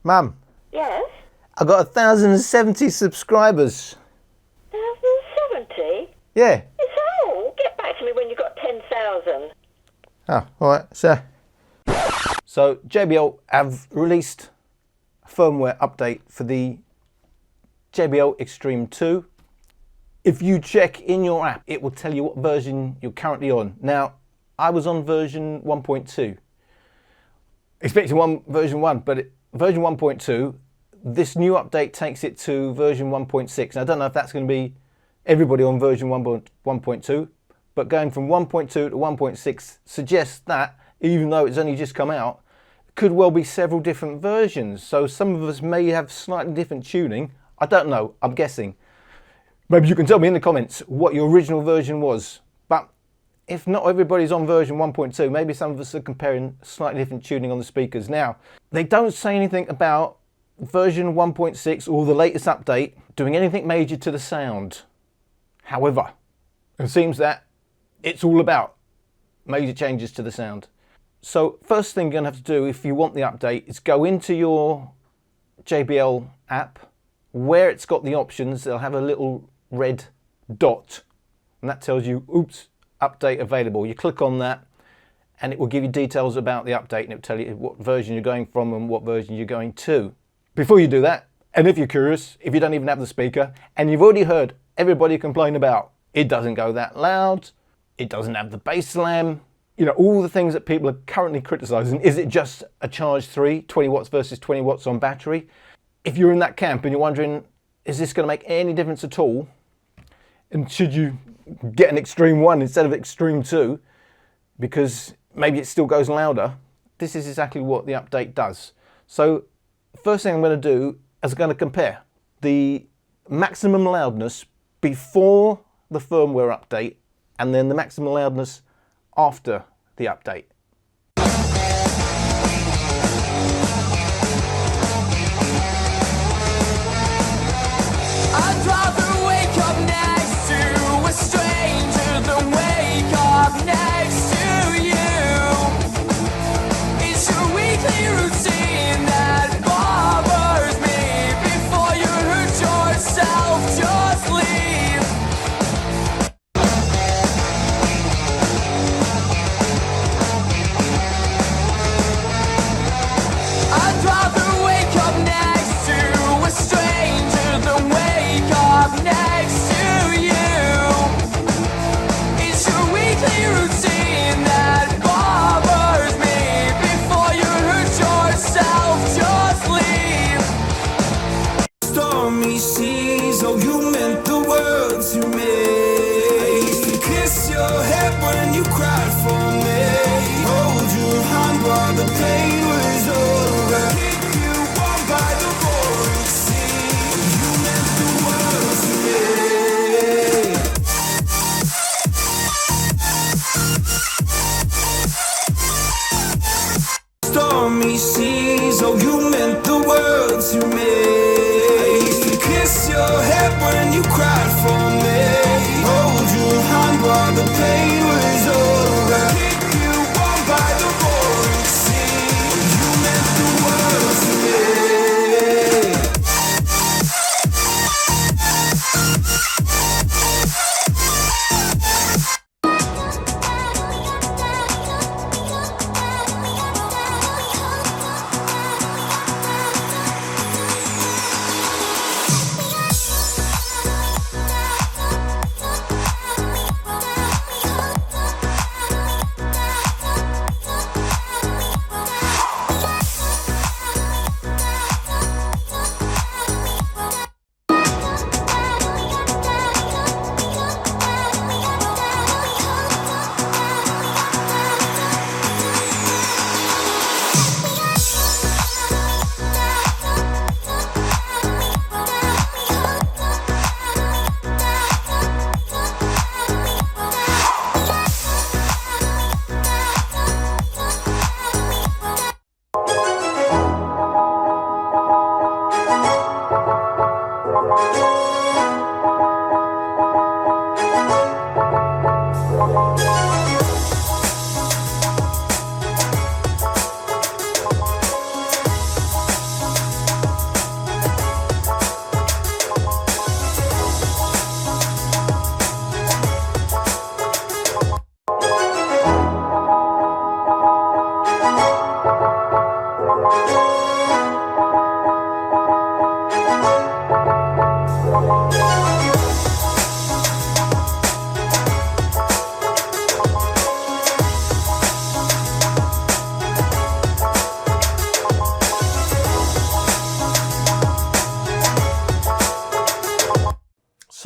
Mum, Yes? I got 1,070 subscribers. 1,070? Yeah. It's all. Get back to me when you've got 10,000. Oh, alright, so JBL have released a firmware update for the JBL Xtreme 2. If you check in your app, it will tell you what version you're currently on. Now, I was on version 1.2. Expecting version 1, but version 1.2, this new update takes it to version 1.6. Now, I don't know if that's going to be everybody on version 1.2, but going from 1.2 to 1.6 suggests that, even though it's only just come out, could well be several different versions. So some of us may have slightly different tuning. I don't know, I'm guessing. Maybe you can tell me in the comments what your original version was. But if not everybody's on version 1.2, maybe some of us are comparing slightly different tuning on the speakers. Now, they don't say anything about version 1.6 or the latest update doing anything major to the sound. However, it seems that it's all about major changes to the sound. So first thing you're going to have to do if you want the update is go into your JBL app. Where it's got the options, they'll have a little red dot, and that tells you, oops, update available. You click on that and it will give you details about the update, and it will tell you what version you're going from and what version you're going to. Before you do that, and if you're curious, if you don't even have the speaker and you've already heard everybody complain about it doesn't go that loud, it doesn't have the bass slam, you know, all the things that people are currently criticizing. Is it just a charge 3, 20 watts versus 20 watts on battery? If you're in that camp and you're wondering, is this going to make any difference at all? And should you get an Xtreme 1 instead of Xtreme 2? Because maybe it still goes louder. This is exactly what the update does. So first thing I'm going to do is I'm going to compare the maximum loudness before the firmware update and then the maximum loudness after the update. I'd rather wake up next to a stranger than wake up next to you. It's your weekly routine that bothers me. Before you hurt yourself, just leave.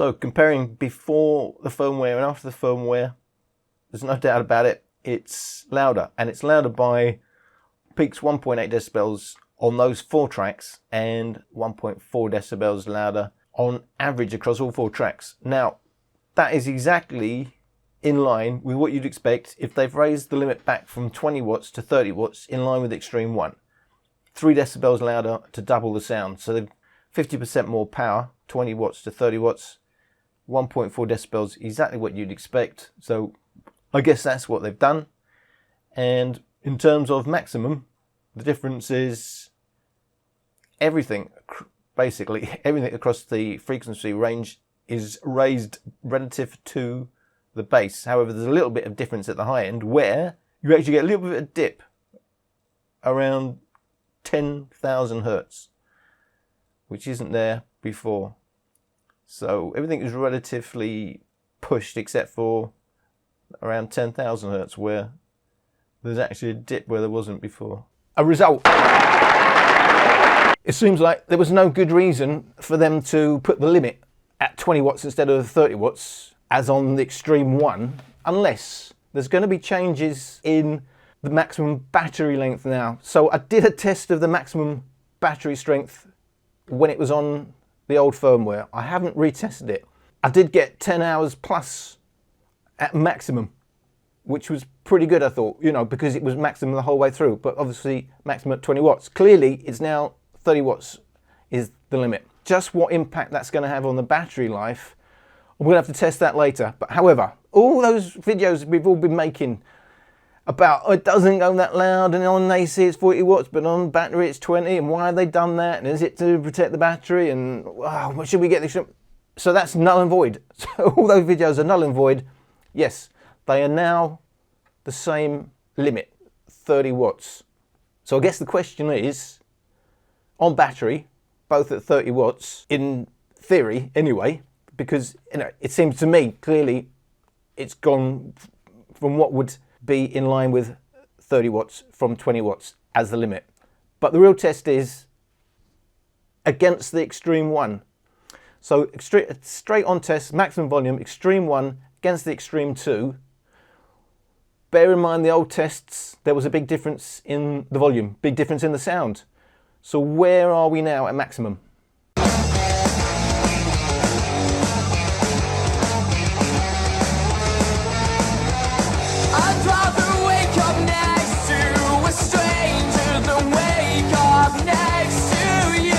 So comparing before the firmware and after the firmware, there's no doubt about it, it's louder. And it's louder by peaks 1.8 decibels on those 4 tracks and 1.4 decibels louder on average across all 4 tracks. Now, that is exactly in line with what you'd expect if they've raised the limit back from 20 watts to 30 watts in line with Xtreme 1. 3 decibels louder to double the sound. So they've 50% more power, 20 watts to 30 watts, 1.4 decibels, exactly what you'd expect. So I guess that's what they've done. And in terms of maximum, the difference is everything, basically everything across the frequency range is raised relative to the bass. However, there's a little bit of difference at the high end where you actually get a little bit of a dip around 10,000 hertz, which isn't there before. So everything is relatively pushed except for around 10,000 hertz where there's actually a dip where there wasn't before. A result. It seems like there was no good reason for them to put the limit at 20 watts instead of 30 watts as on the Xtreme 1, unless there's going to be changes in the maximum battery length now. So I did a test of the maximum battery strength when it was on the old firmware. I haven't retested it. I did get 10 hours plus at maximum, which was pretty good, I thought, you know, because it was maximum the whole way through, but obviously maximum at 20 watts. Clearly, it's now 30 watts is the limit. Just what impact that's going to have on the battery life, we'll have to test that later. But however, all those videos we've all been making about, oh, it doesn't go that loud, and on AC it's 40 watts, but on battery it's 20, and why have they done that? And is it to protect the battery? And what should we get this? So that's null and void. So all those videos are null and void. Yes, they are now the same limit, 30 watts. So I guess the question is, on battery, both at 30 watts, in theory anyway, because you know, it seems to me clearly it's gone from what would be in line with 30 watts from 20 watts as the limit. But the real test is against the Xtreme 1. So straight on test, maximum volume, Xtreme 1 against the Xtreme 2. Bear in mind the old tests, there was a big difference in the volume, big difference in the sound. So where are we now at maximum? I'd rather wake up next to a stranger than wake up next to you.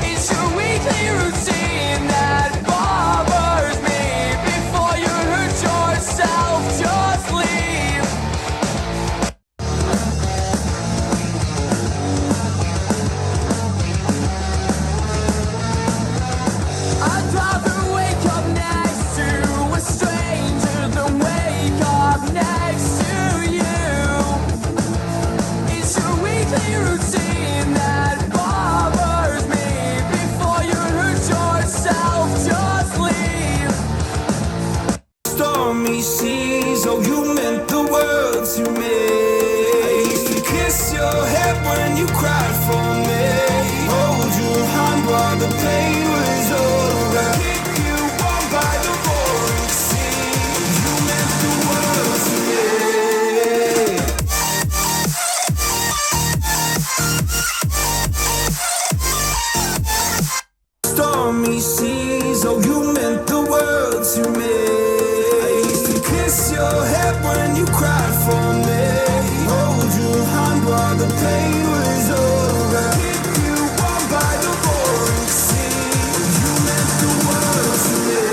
It's your weekly routine that bothers me. Before you hurt yourself, just leave. I'd rather wake up next to a stranger than wake up next to you. It's your weekly routine that bothers me. Before you hurt yourself, just leave. Stormy seas, oh, you meant the world to me. I used to kiss your head when you cried for me. Hold your hand while the pain was over. Keep you warm by the roaring sea. You meant the world to me. Stormy seas, oh, you meant the world to me. I used to kiss your head when you cried for me. Hold your hand while the pain was over. Keep you warm by the roaring sea. You meant the world to me.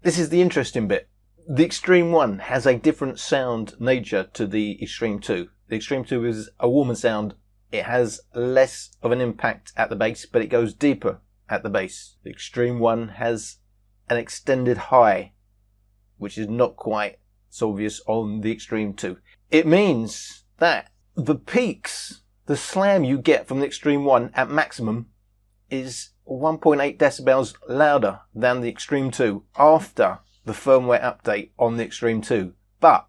This is the interesting bit. The Xtreme 1 has a different sound nature to the Xtreme 2. The Xtreme 2 is a warmer sound. It has less of an impact at the bass, but it goes deeper at the bass. The Xtreme 1 has an extended high, which is not quite so obvious on the Xtreme 2. It means that the peaks, the slam you get from the Xtreme 1 at maximum is 1.8 decibels louder than the Xtreme 2 after the firmware update on the Xtreme 2. But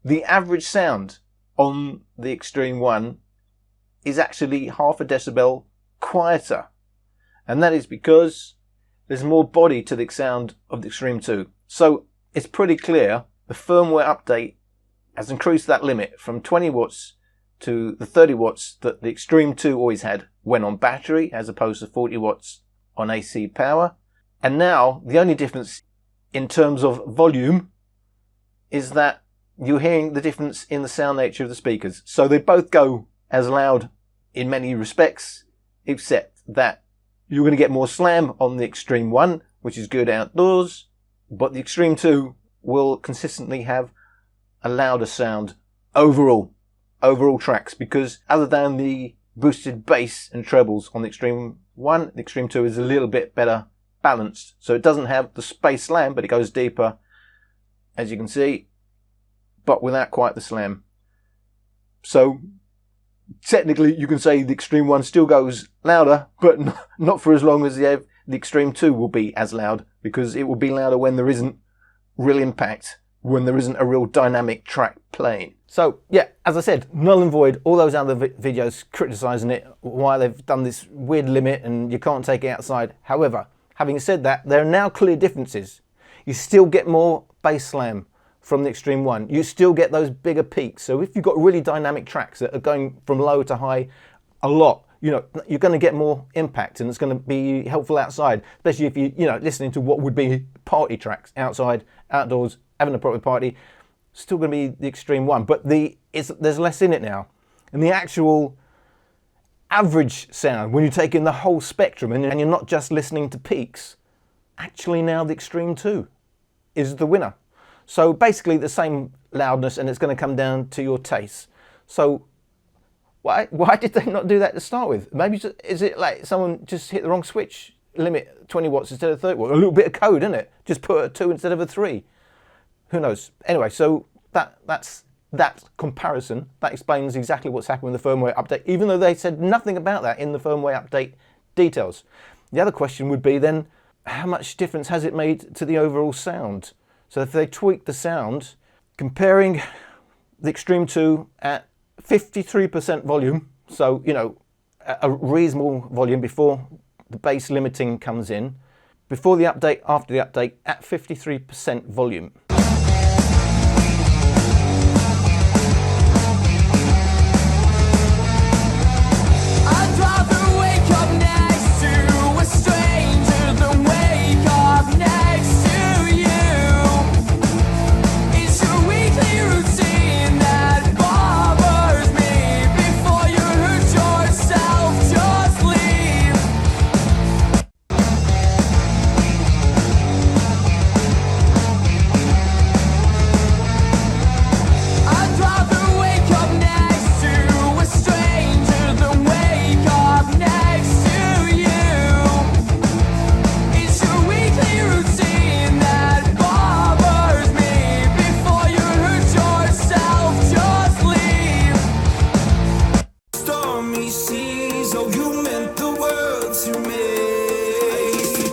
the average sound on the Xtreme 1 is actually half a decibel quieter. And that is because there's more body to the sound of the Xtreme 2. So it's pretty clear the firmware update has increased that limit from 20 watts to the 30 watts that the Xtreme 2 always had when on battery, as opposed to 40 watts on AC power. And now the only difference in terms of volume is that you're hearing the difference in the sound nature of the speakers. So they both go as loud in many respects, except that you're going to get more slam on the Xtreme 1, which is good outdoors, but the Xtreme 2 will consistently have a louder sound overall tracks, because other than the boosted bass and trebles on the Xtreme 1, the Xtreme 2 is a little bit better balanced. So it doesn't have the space slam, but it goes deeper, as you can see, but without quite the slam. So technically you can say the Xtreme 1 still goes louder, but not for as long as the Xtreme 2 will be as loud, because it will be louder when there isn't real impact, when there isn't a real dynamic track playing. So yeah, as I said, null and void all those other videos criticising it, why they've done this weird limit and you can't take it outside. However, having said that, there are now clear differences. You still get more bass slam from the Xtreme 1. You still get those bigger peaks. So if you've got really dynamic tracks that are going from low to high a lot, you're going to get more impact, and it's going to be helpful outside, especially if you're listening to what would be party tracks outside, outdoors, having a proper party. Still going to be the Xtreme 1, but there's less in it now. And the actual average sound, when you take in the whole spectrum and you're not just listening to peaks, actually now the Xtreme 2 is the winner. So basically the same loudness, and it's going to come down to your taste. So why did they not do that to start with? Maybe is it like someone just hit the wrong switch? Limit 20 watts instead of 30 watts. A little bit of code, isn't it? Just put a 2 instead of a 3. Who knows? Anyway, so that's that comparison. That explains exactly what's happened with the firmware update, even though they said nothing about that in the firmware update details. The other question would be then, how much difference has it made to the overall sound? So if they tweak the sound, comparing the Xtreme 2 at 53% volume, so a reasonable volume before the bass limiting comes in, before the update, after the update, at 53% volume.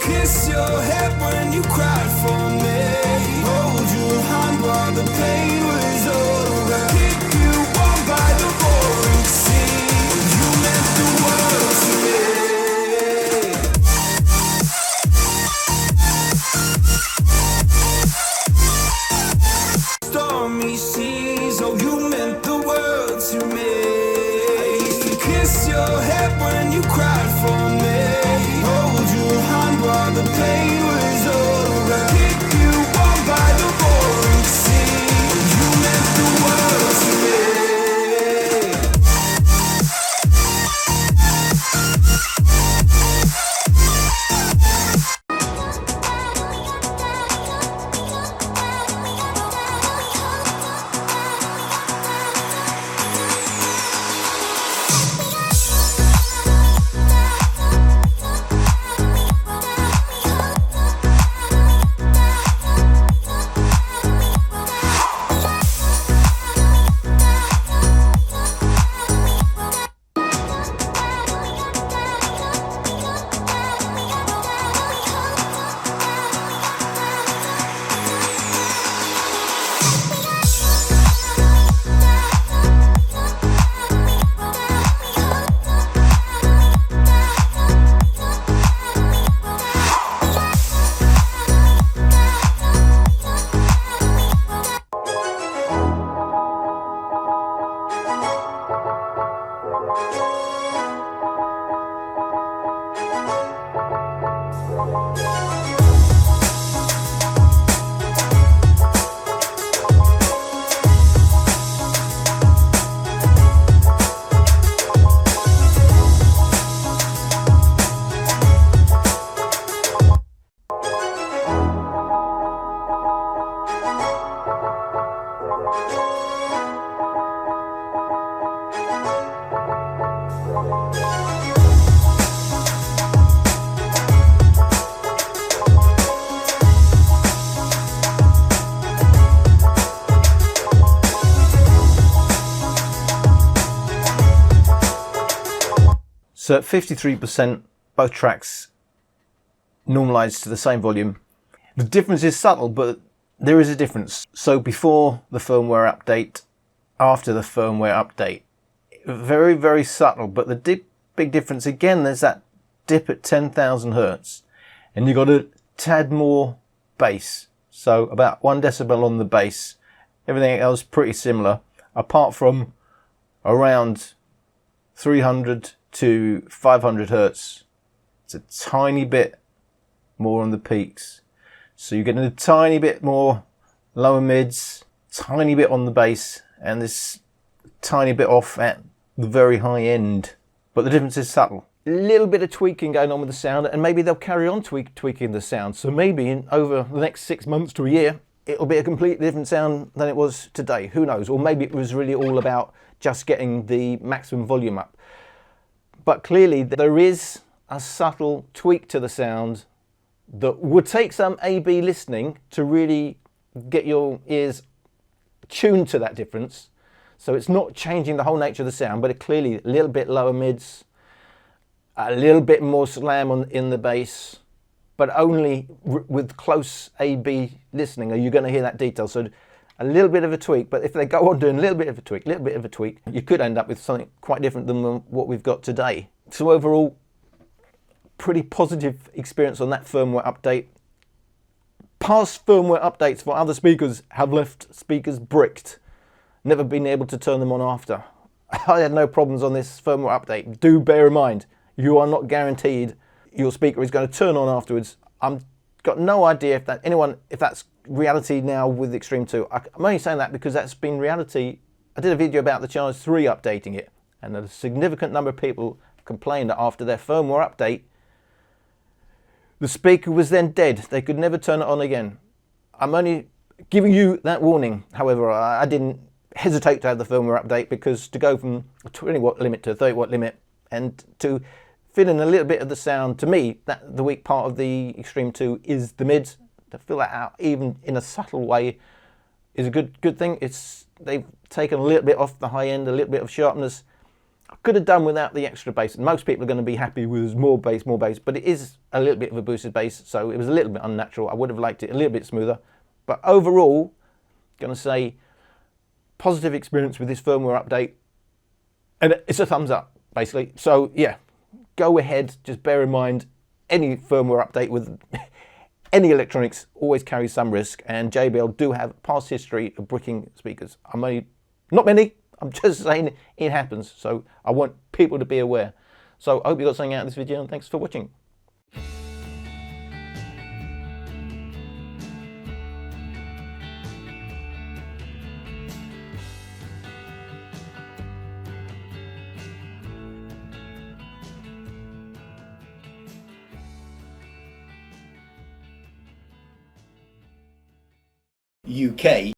kiss your head when you cried for me. Hold your hand while the pain was over. Keep you warm by the roaring sea. You meant the world to me. Stormy seas, oh, you meant the world to me. I used to kiss your head when you cried for me. Hold your hand while the pain was over. Keep you warm by the roaring sea. You meant the world to me. So at 53%, both tracks normalized to the same volume. The difference is subtle, but there is a difference. So before the firmware update, after the firmware update, very, very subtle, but the big difference again, there's that dip at 10,000 hertz, and you got a tad more bass. So about 1 decibel on the bass. Everything else pretty similar, apart from around 300 to 500 hertz. It's a tiny bit more on the peaks. So you're getting a tiny bit more lower mids, tiny bit on the bass, and this tiny bit off at the very high end. But the difference is subtle. A little bit of tweaking going on with the sound, and maybe they'll carry on tweaking the sound. So maybe over the next 6 months to a year, it'll be a completely different sound than it was today. Who knows? Or maybe it was really all about just getting the maximum volume up. But clearly there is a subtle tweak to the sound that would take some A/B listening to really get your ears tuned to that difference. So it's not changing the whole nature of the sound, but clearly a little bit lower mids, a little bit more slam in the bass, but only with close A/B listening are you going to hear that detail. So a little bit of a tweak, but if they go on doing a little bit of a tweak, you could end up with something quite different than what we've got today. So overall, pretty positive experience on that firmware update. Past firmware updates for other speakers have left speakers bricked, never been able to turn them on after. I had no problems on this firmware update. Do bear in mind, you are not guaranteed your speaker is going to turn on afterwards. I've got no idea if that's reality now with Xtreme 2. I'm only saying that because that's been reality. I did a video about the Charge 3 updating it, and a significant number of people complained that after their firmware update, the speaker was then dead. They could never turn it on again. I'm only giving you that warning. However, I didn't hesitate to have the firmware update, because to go from a 20 watt limit to a 30 watt limit and to fill in a little bit of the sound, to me, that the weak part of the Xtreme 2 is the mids. To fill that out, even in a subtle way, is a good thing. They've taken a little bit off the high end, a little bit of sharpness. could have done without the extra bass. Most people are going to be happy with more bass, but it is a little bit of a boosted bass, so it was a little bit unnatural. I would have liked it a little bit smoother. But overall, going to say positive experience with this firmware update, and it's a thumbs up, basically. So yeah, go ahead, just bear in mind any firmware update with any electronics always carries some risk, and JBL do have past history of bricking speakers. Not many, I'm just saying it happens, so I want people to be aware. So I hope you got something out of this video, and thanks for watching. UK